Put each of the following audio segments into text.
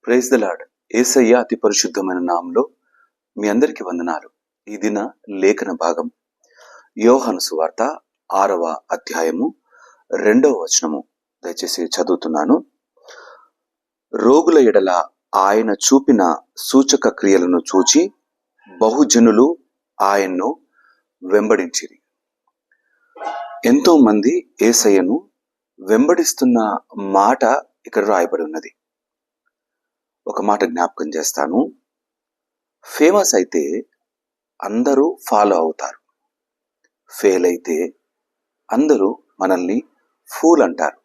Praise the lord. యేసయ్య అతి పరిశుద్ధమైన నామంలో మీ అందరికీ వందనాలు. ఈ దిన లేఖన భాగం యోహాను సువార్త 6వ అధ్యాయము 2వ వచనము. దయచేసి చదువుతున్నాను. రోగుల ఎడల ఆయన చూపిన సూచక క్రియలను చూచి బహుజనులు ఆయన్ను వెంబడించిరి. ఎంతో మంది యేసయ్యను వెంబడిస్తున్న మాట ఇక్కడ రాయబడి ఉన్నది. ఒక మాట జ్ఞాపకం చేస్తాను. ఫేమస్ అయితే అందరూ ఫాలో అవుతారు, ఫెయిల్ అయితే అందరూ మనల్ని ఫూల్ అంటారు.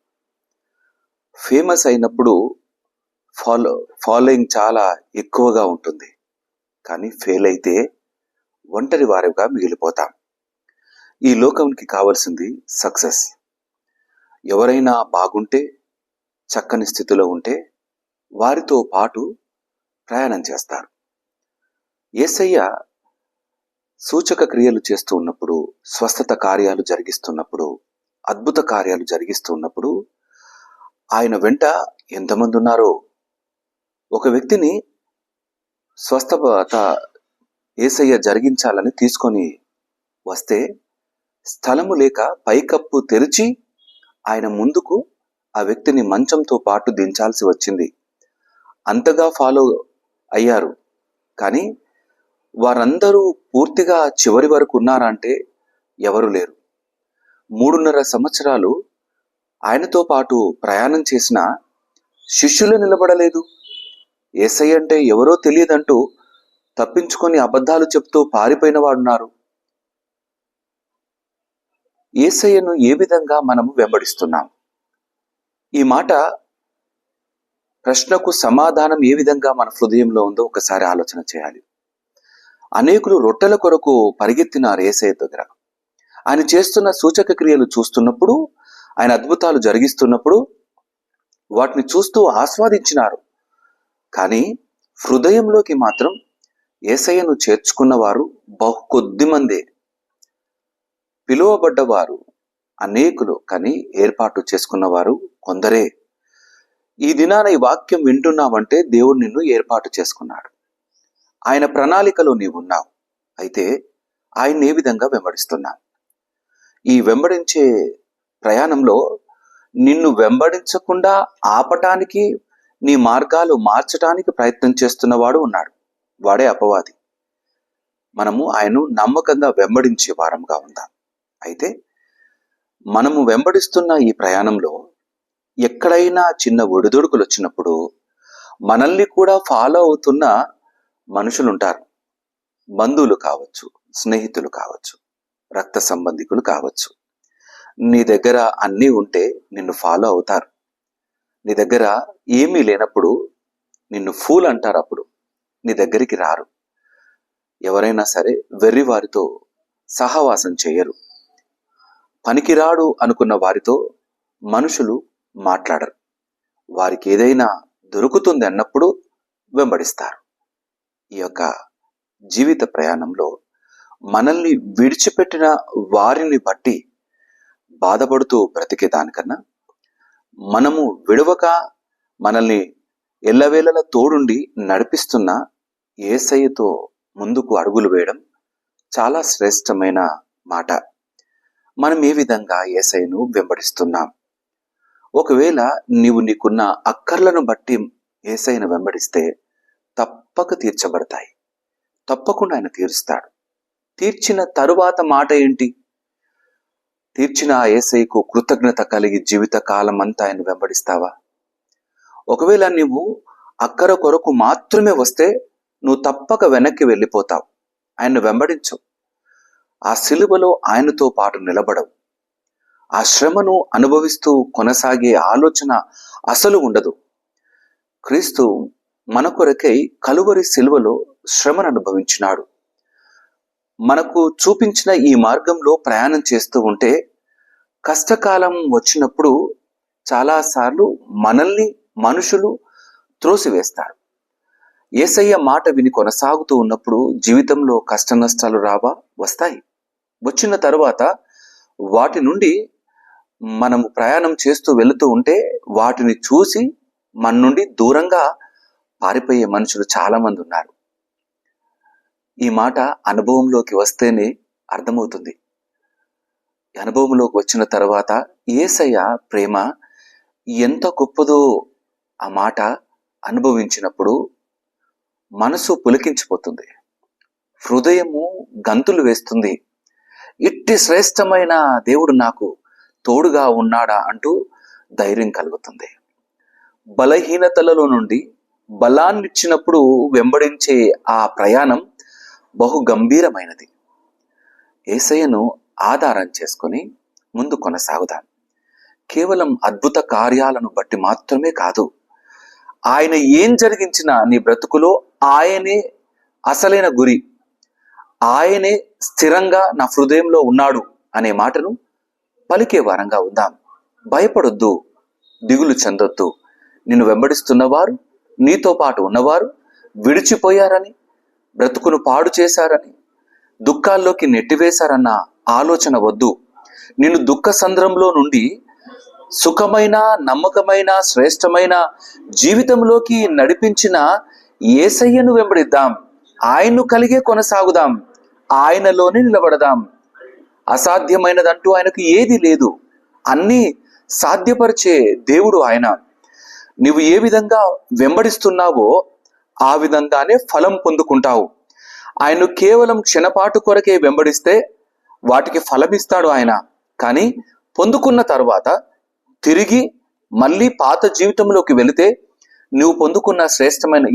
ఫేమస్ అయినప్పుడు ఫాలోయింగ్ చాలా ఎక్కువగా ఉంటుంది, కానీ ఫెయిల్ అయితే ఒంటరి వారిగా మిగిలిపోతాం. ఈ లోకానికి కావాల్సింది సక్సెస్. ఎవరైనా బాగుంటే, చక్కని స్థితిలో ఉంటే వారితో పాటు ప్రయాణం చేస్తారు. యేసయ్య సూచక క్రియలు చేస్తూ ఉన్నప్పుడు, స్వస్థత కార్యాలు జరిగిస్తున్నప్పుడు, అద్భుత కార్యాలు జరిగిస్తున్నప్పుడు ఆయన వెంట ఎంతమంది ఉన్నారో. ఒక వ్యక్తిని స్వస్థత యేసయ్య జరిగించాలని తీసుకొని వస్తే స్థలము లేక పైకప్పు తెరిచి ఆయన ముందుకు ఆ వ్యక్తిని మంచంతో పాటు దించాల్సి వచ్చింది. అంతగా ఫాలో అయ్యారు, కానీ వారందరూ పూర్తిగా చివరి వరకు ఉన్నారంటే ఎవరు లేరు. 3.5 సంవత్సరాలు ఆయనతో పాటు ప్రయాణం చేసిన శిష్యులు నిలబడలేదు. యేసయ్య అంటే ఎవరో తెలియదంటూ తప్పించుకొని అబద్ధాలు చెప్తూ పారిపోయిన వాడున్నారు. యేసయ్యను ఏ విధంగా మనము వెంబడిస్తున్నాం? ఈ మాట ప్రశ్నకు సమాధానం ఏ విధంగా మన హృదయంలో ఉందో ఒకసారి ఆలోచన చేయాలి. అనేకులు రొట్టెల కొరకు పరిగెత్తినారు యేసయ్య దగ్గర. ఆయన చేస్తున్న సూచక క్రియలు చూస్తున్నప్పుడు, ఆయన అద్భుతాలు జరిగిస్తున్నప్పుడు వాటిని చూస్తూ ఆస్వాదించినారు. కానీ హృదయంలోకి మాత్రం యేసయ్యను చేర్చుకున్న వారు బహు కొద్ది మందే. పిలువబడ్డవారు అనేకులు, కానీ ఏర్పాటు చేసుకున్నవారు కొందరే. ఈ దినాన ఈ వాక్యం వింటున్నావంటే దేవుడు నిన్ను ఏర్పాటు చేసుకున్నాడు. ఆయన ప్రణాళికలో నీవున్నావు. అయితే ఆయన ఏ విధంగా వెంబడిస్తున్నావు? ఈ వెంబడించే ప్రయాణంలో నిన్ను వెంబడించకుండా ఆపటానికి, నీ మార్గాలు మార్చడానికి ప్రయత్నం చేస్తున్నవాడు ఉన్నాడు. వాడే అపవాది. మనము ఆయన్ను నమ్మకంగా వెంబడించే వారంగా ఉందాం. అయితే మనము వెంబడిస్తున్న ఈ ప్రయాణంలో ఎక్కడైనా చిన్న ఒడిదొడుకులు వచ్చినప్పుడు మనల్ని కూడా ఫాలో అవుతున్న మనుషులు ఉంటారు. బంధువులు కావచ్చు, స్నేహితులు కావచ్చు, రక్త సంబంధికులు కావచ్చు. నీ దగ్గర అన్నీ ఉంటే నిన్ను ఫాలో అవుతారు. నీ దగ్గర ఏమీ లేనప్పుడు నిన్ను ఫూల్ అంటారు. అప్పుడు నీ దగ్గరికి రారు. ఎవరైనా సరే వెర్రి వారితో సహవాసం చేయరు. పనికిరాడు అనుకున్న వారితో మనుషులు మాట్లాడరు. వారికి ఏదైనా దొరుకుతుంది అన్నప్పుడు వెంబడిస్తారు. ఈ యొక్క జీవిత ప్రయాణంలో మనల్ని విడిచిపెట్టిన వారిని బట్టి బాధపడుతూ బ్రతికే దానికన్నా, మనము విడవక మనల్ని ఎల్లవేళలా తోడుండి నడిపిస్తున్న యేసయ్యతో ముందుకు అడుగులు వేయడం చాలా శ్రేష్టమైన మాట. మనం ఏ విధంగా యేసయ్యను వెంబడిస్తున్నాం? ఒకవేళ నీకున్న అక్కర్లను బట్టి యేసయ్యను వెంబడిస్తే తప్పక తీర్చబడతాయి. తప్పకుండా ఆయన తీరుస్తాడు. తీర్చిన తరువాత మాట ఏంటి? తీర్చిన ఆ యేసయ్యకు కృతజ్ఞత కలిగి జీవిత కాలం అంతా ఆయన వెంబడిస్తావా? ఒకవేళ నువ్వు అక్కర కొరకు మాత్రమే వస్తే నువ్వు తప్పక వెనక్కి వెళ్ళిపోతావు. ఆయన్ను వెంబడించు. ఆ సిలువలో ఆయనతో పాటు నిలబడవు. ఆ శ్రమను అనుభవిస్తూ కొనసాగే ఆలోచన అసలు ఉండదు. క్రీస్తు మన కొరకై కలువరి సిలువలో శ్రమను అనుభవించినాడు. మనకు చూపించిన ఈ మార్గంలో ప్రయాణం చేస్తూ ఉంటే కష్టకాలం వచ్చినప్పుడు చాలాసార్లు మనల్ని మనుషులు త్రోసివేస్తారు. యేసయ్య మాట విని కొనసాగుతూ ఉన్నప్పుడు జీవితంలో కష్ట నష్టాలు రావా? వస్తాయి. వచ్చిన తర్వాత వాటి నుండి మనము ప్రయాణం చేస్తూ వెళుతూ ఉంటే వాటిని చూసి మన నుండి దూరంగా పారిపోయే మనుషులు చాలా మంది ఉన్నారు. ఈ మాట అనుభవంలోకి వస్తేనే అర్థమవుతుంది. అనుభవంలోకి వచ్చిన తర్వాత యేసయ్య ప్రేమ ఎంత గొప్పదో ఆ మాట అనుభవించినప్పుడు మనసు పులకించిపోతుంది, హృదయము గంతులు వేస్తుంది. ఇట్టి శ్రేష్టమైన దేవుడు నాకు తోడుగా ఉన్నాడా అంటూ ధైర్యం కలుగుతుంది. బలహీనతలలో నుండి బలాన్నిచ్చినప్పుడు వెంబడించే ఆ ప్రయాణం బహు గంభీరమైనది. యేసయ్యను ఆధారం చేసుకొని ముందు కొనసాగుదాం. కేవలం అద్భుత కార్యాలను బట్టి మాత్రమే కాదు, ఆయన ఏం జరిగించినా నీ బ్రతుకులో ఆయనే అసలైన గురి, ఆయనే స్థిరంగా నా హృదయంలో ఉన్నాడు అనే మాటను పలికే వారంగా ఉందాం. భయపడొద్దు, దిగులు చెందొద్దు. నిన్ను వెంబడిస్తున్నవారు, నీతో పాటు ఉన్నవారు విడిచిపోయారని, బ్రతుకును పాడు చేశారని, దుఃఖాల్లోకి నెట్టివేశారన్న ఆలోచన వద్దు. నిన్ను దుఃఖ సంద్రంలో నుండి సుఖమైన, నమ్మకమైన, శ్రేష్టమైన జీవితంలోకి నడిపించిన యేసయ్యను వెంబడిద్దాం. ఆయన్ను కలిగే కొనసాగుదాం. ఆయనలోనే నిలబడదాం. అసాధ్యమైనదంటూ ఆయనకు ఏది లేదు. అన్నీ సాధ్యపరిచే దేవుడు ఆయన. నువ్వు ఏ విధంగా వెంబడిస్తున్నావో ఆ విధంగానే ఫలం పొందుకుంటావు. ఆయన కేవలం క్షణపాటు కొరకే వెంబడిస్తే వాటికి ఫలమిస్తాడు ఆయన. కానీ పొందుకున్న తర్వాత తిరిగి మళ్ళీ పాత జీవితంలోకి వెళితే నువ్వు పొందుకున్న శ్రేష్టమైన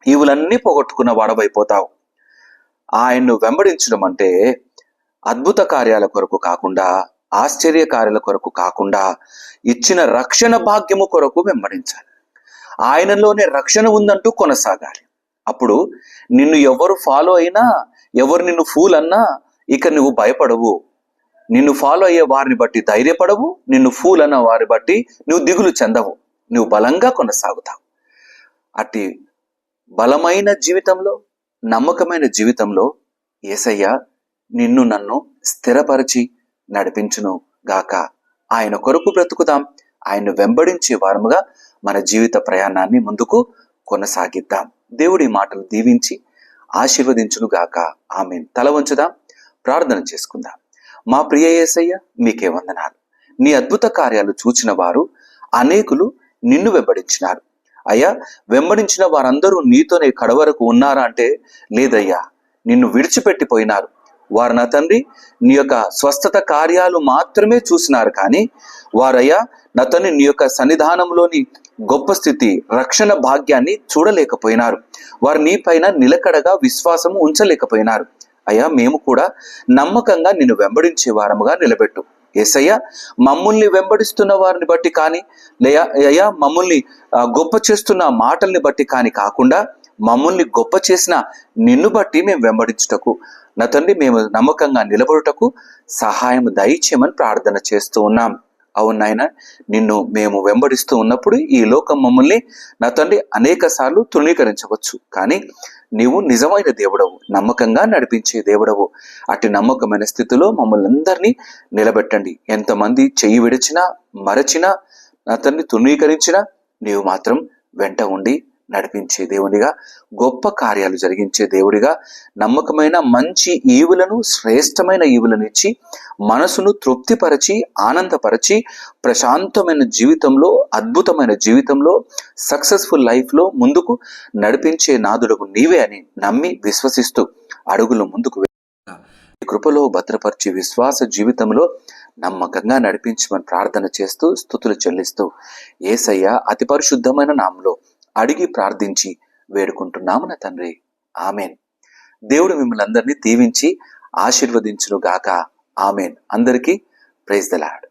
ఈవులన్నీ పోగొట్టుకున్న వాడవైపోతావు. ఆయన్ను వెంబడించడం అంటే అద్భుత కార్యాల కొరకు కాకుండా, ఆశ్చర్య కార్యాల కొరకు కాకుండా, ఇచ్చిన రక్షణ భాగ్యము కొరకు వెంబడించాలి. ఆయనలోనే రక్షణ ఉందంటూ కొనసాగాలి. అప్పుడు నిన్ను ఎవరు ఫాలో అయినా, ఎవరు నిన్ను ఫూల్ అన్నా ఇక నువ్వు భయపడవు. నిన్ను ఫాలో అయ్యే వారిని బట్టి ధైర్యపడవు. నిన్ను ఫూల్ అన్న వారిని బట్టి నువ్వు దిగులు చెందవు. నువ్వు బలంగా కొనసాగుతావు. అట్టి బలమైన జీవితంలో, నమ్మకమైన జీవితంలో యేసయ్య నిన్ను నన్ను స్థిరపరిచి నడిపించును గాక. ఆయన కొరకు బ్రతుకుదాం. ఆయన్ను వెంబడించే వారముగా మన జీవిత ప్రయాణాన్ని ముందుకు కొనసాగిద్దాం. దేవుడి మాటలు దీవించి ఆశీర్వదించును గాక. ఆమేన్. తల వంచుదాం, ప్రార్థన చేసుకుందాం. మా ప్రియ యేసయ్య, మీకే వందనాలు. నీ అద్భుత కార్యాలు చూచిన వారు అనేకులు నిన్ను వెంబడించినారు అయ్యా. వెంబడించిన వారందరూ నీతోనే కడవరకు ఉన్నారా అంటే లేదయ్యా, నిన్ను విడిచిపెట్టిపోయినారు. వారు నా తండ్రి నీ యొక్క స్వస్థత కార్యాలు మాత్రమే చూసినారు. కానీ వారయ్యా నా తండ్రి నీ యొక్క సన్నిధానంలోని గొప్ప స్థితి, రక్షణ భాగ్యాన్ని చూడలేకపోయినారు. వారు నీ పైన నిలకడగా విశ్వాసము ఉంచలేకపోయినారు. అయ్యా, మేము కూడా నమ్మకంగా నిన్ను వెంబడించే వారముగా నిలబెట్టు యేసయ్య. మమ్మల్ని వెంబడిస్తున్న వారిని బట్టి కానీ, అయ్యా మమ్మల్ని గొప్ప చేస్తున్న మాటల్ని బట్టి కానీ కాకుండా, మమ్మల్ని గొప్ప చేసిన నిన్ను బట్టి మేము వెంబడించుటకు నా తండ్రి మేము నమ్మకంగా నిలబడుటకు సహాయం దయచేయమని ప్రార్థన చేస్తూ ఉన్నాం. అవును నాయన, నిన్ను మేము వెంబడిస్తూ ఉన్నప్పుడు ఈ లోకం మమ్మల్ని నా తండ్రి అనేక సార్లు తృణీకరించవచ్చు. కానీ నీవు నిజమైన దేవుడవు, నమ్మకంగా నడిపించే దేవుడవు. అటు నమ్మకమైన స్థితిలో మమ్మల్ని అందరినీ నిలబెట్టండి. ఎంతమంది చెయ్యి విడిచినా, మరచినా, నా తండ్రి తృణీకరించినా నీవు మాత్రం వెంట ఉండి నడిపించే దేవునిగా, గొప్ప కార్యాలు జరిగించే దేవుడిగా, నమ్మకమైన మంచి ఈవులను, శ్రేష్టమైన ఈవులను ఇచ్చి మనసును తృప్తిపరచి, ఆనందపరచి, ప్రశాంతమైన జీవితంలో, అద్భుతమైన జీవితంలో, సక్సెస్ఫుల్ లైఫ్లో ముందుకు నడిపించే నాదుడకు నీవే అని నమ్మి విశ్వసిస్తూ అడుగులు ముందుకు కృపలో భద్రపరిచి విశ్వాస జీవితంలో నమ్మకంగా నడిపించమని ప్రార్థన చేస్తూ స్తుతులు చెల్లిస్తూ యేసయ్య అతి పరిశుద్ధమైన నామములో అడిగి ప్రార్థించి వేడుకుంటున్నాము నా తండ్రి. ఆమెన్. దేవుడు మిమ్మల్ని అందరినీ దీవించి ఆశీర్వదించును గాక. ఆమెన్. అందరికీ ప్రైజ్ ది లార్డ్.